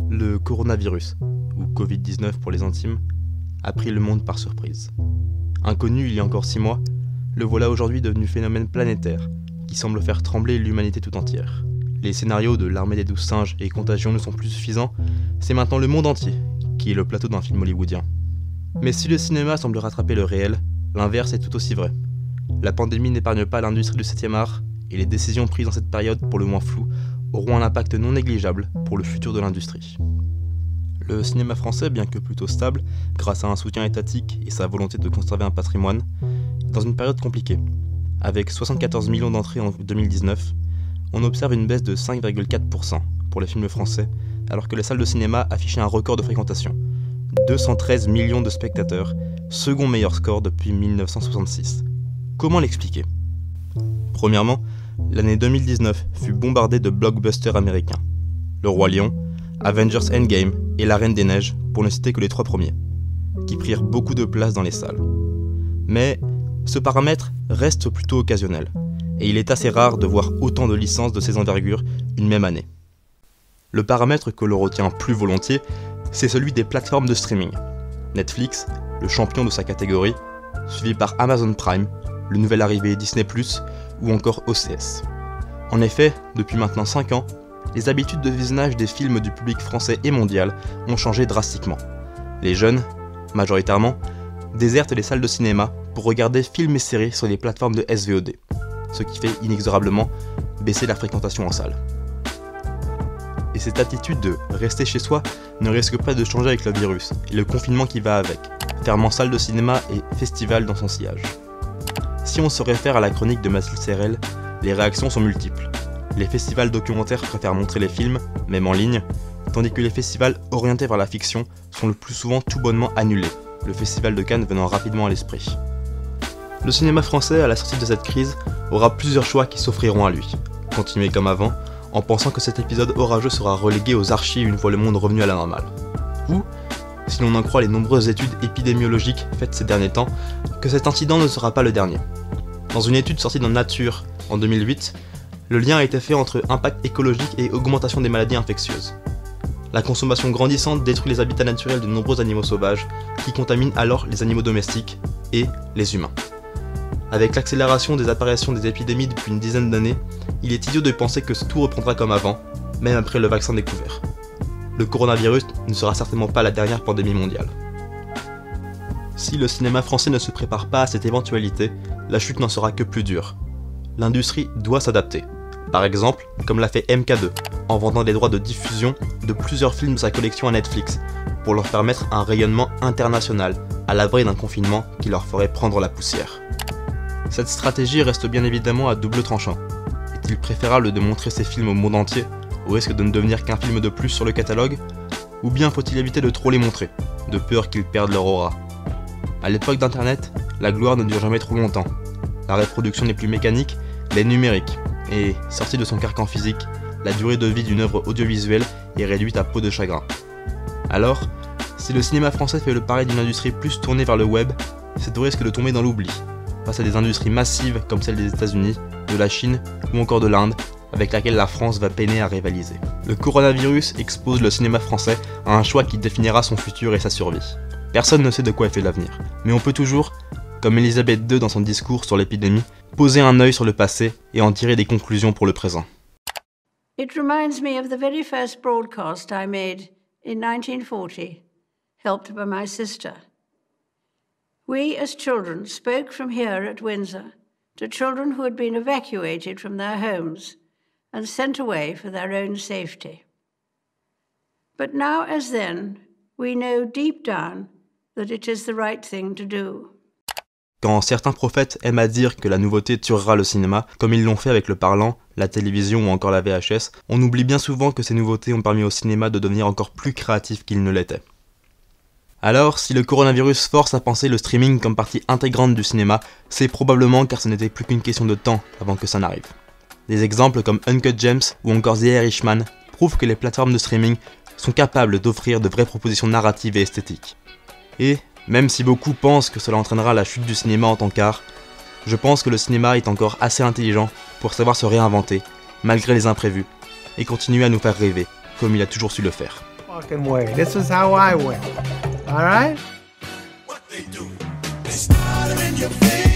Le coronavirus, ou Covid-19 pour les intimes, a pris le monde par surprise. Inconnu il y a encore 6 mois, le voilà aujourd'hui devenu phénomène planétaire qui semble faire trembler l'humanité tout entière. Les scénarios de l'armée des 12 singes et Contagion ne sont plus suffisants, c'est maintenant le monde entier qui est le plateau d'un film hollywoodien. Mais si le cinéma semble rattraper le réel, l'inverse est tout aussi vrai. La pandémie n'épargne pas l'industrie du 7e art, et les décisions prises dans cette période pour le moins floues auront un impact non négligeable pour le futur de l'industrie. Le cinéma français, bien que plutôt stable, grâce à un soutien étatique et sa volonté de conserver un patrimoine, est dans une période compliquée. Avec 74 millions d'entrées en 2019, on observe une baisse de 5,4% pour les films français, alors que les salles de cinéma affichaient un record de fréquentation. 213 millions de spectateurs, second meilleur score depuis 1966. Comment l'expliquer ? Premièrement, l'année 2019 fut bombardée de blockbusters américains. Le Roi Lion, Avengers Endgame et La Reine des Neiges, pour ne citer que les 3 premiers, qui prirent beaucoup de place dans les salles. Mais ce paramètre reste plutôt occasionnel, et il est assez rare de voir autant de licences de ces envergures une même année. Le paramètre que l'on retient plus volontiers, c'est celui des plateformes de streaming. Netflix, le champion de sa catégorie, suivi par Amazon Prime, le nouvel arrivé Disney+, ou encore OCS. En effet, depuis maintenant 5 ans, les habitudes de visionnage des films du public français et mondial ont changé drastiquement. Les jeunes, majoritairement, désertent les salles de cinéma pour regarder films et séries sur les plateformes de SVOD, ce qui fait inexorablement baisser la fréquentation en salle. Et cette attitude de rester chez soi ne risque pas de changer avec le virus et le confinement qui va avec, fermant salles de cinéma et festivals dans son sillage. Si on se réfère à la chronique de Mathilde Serrel, les réactions sont multiples. Les festivals documentaires préfèrent montrer les films, même en ligne, tandis que les festivals orientés vers la fiction sont le plus souvent tout bonnement annulés, le festival de Cannes venant rapidement à l'esprit. Le cinéma français, à la sortie de cette crise, aura plusieurs choix qui s'offriront à lui. Continuer comme avant, en pensant que cet épisode orageux sera relégué aux archives une fois le monde revenu à la normale. Ou, si l'on en croit les nombreuses études épidémiologiques faites ces derniers temps, que cet incident ne sera pas le dernier. Dans une étude sortie dans Nature en 2008, le lien a été fait entre impact écologique et augmentation des maladies infectieuses. La consommation grandissante détruit les habitats naturels de nombreux animaux sauvages, qui contaminent alors les animaux domestiques et les humains. Avec l'accélération des apparitions des épidémies depuis une dizaine d'années, il est idiot de penser que tout reprendra comme avant, même après le vaccin découvert. Le coronavirus ne sera certainement pas la dernière pandémie mondiale. Si le cinéma français ne se prépare pas à cette éventualité, la chute n'en sera que plus dure. L'industrie doit s'adapter. Par exemple, comme l'a fait MK2, en vendant les droits de diffusion de plusieurs films de sa collection à Netflix, pour leur permettre un rayonnement international, à l'abri d'un confinement qui leur ferait prendre la poussière. Cette stratégie reste bien évidemment à double tranchant. Est-il préférable de montrer ces films au monde entier, au risque de ne devenir qu'un film de plus sur le catalogue ? Ou bien faut-il éviter de trop les montrer, de peur qu'ils perdent leur aura ? À l'époque d'Internet, la gloire ne dure jamais trop longtemps. La reproduction n'est plus mécanique, elle est numérique, et, sortie de son carcan physique, la durée de vie d'une œuvre audiovisuelle est réduite à peau de chagrin. Alors, si le cinéma français fait le pari d'une industrie plus tournée vers le web, c'est au risque de tomber dans l'oubli, face à des industries massives comme celle des États-Unis, de la Chine ou encore de l'Inde, avec laquelle la France va peiner à rivaliser. Le coronavirus expose le cinéma français à un choix qui définira son futur et sa survie. Personne ne sait de quoi est fait l'avenir, mais on peut toujours, comme Elisabeth II dans son discours sur l'épidémie, poser un œil sur le passé et en tirer des conclusions pour le présent. It reminds me of the very first broadcast I made in 1940, helped by my sister. We as children spoke from here at Windsor to children who had been evacuated from their homes and sent away for their own safety. But now as then, we know deep down that it is the right thing to do. Quand certains prophètes aiment à dire que la nouveauté tuera le cinéma, comme ils l'ont fait avec le parlant, la télévision ou encore la VHS, on oublie bien souvent que ces nouveautés ont permis au cinéma de devenir encore plus créatif qu'il ne l'était. Alors, si le coronavirus force à penser le streaming comme partie intégrante du cinéma, c'est probablement car ce n'était plus qu'une question de temps avant que ça n'arrive. Des exemples comme Uncut Gems ou encore The Irishman prouvent que les plateformes de streaming sont capables d'offrir de vraies propositions narratives et esthétiques. Et, même si beaucoup pensent que cela entraînera la chute du cinéma en tant qu'art, je pense que le cinéma est encore assez intelligent pour savoir se réinventer, malgré les imprévus, et continuer à nous faire rêver, comme il a toujours su le faire. fucking way. This is how I win. All right? What they do, they start in your face.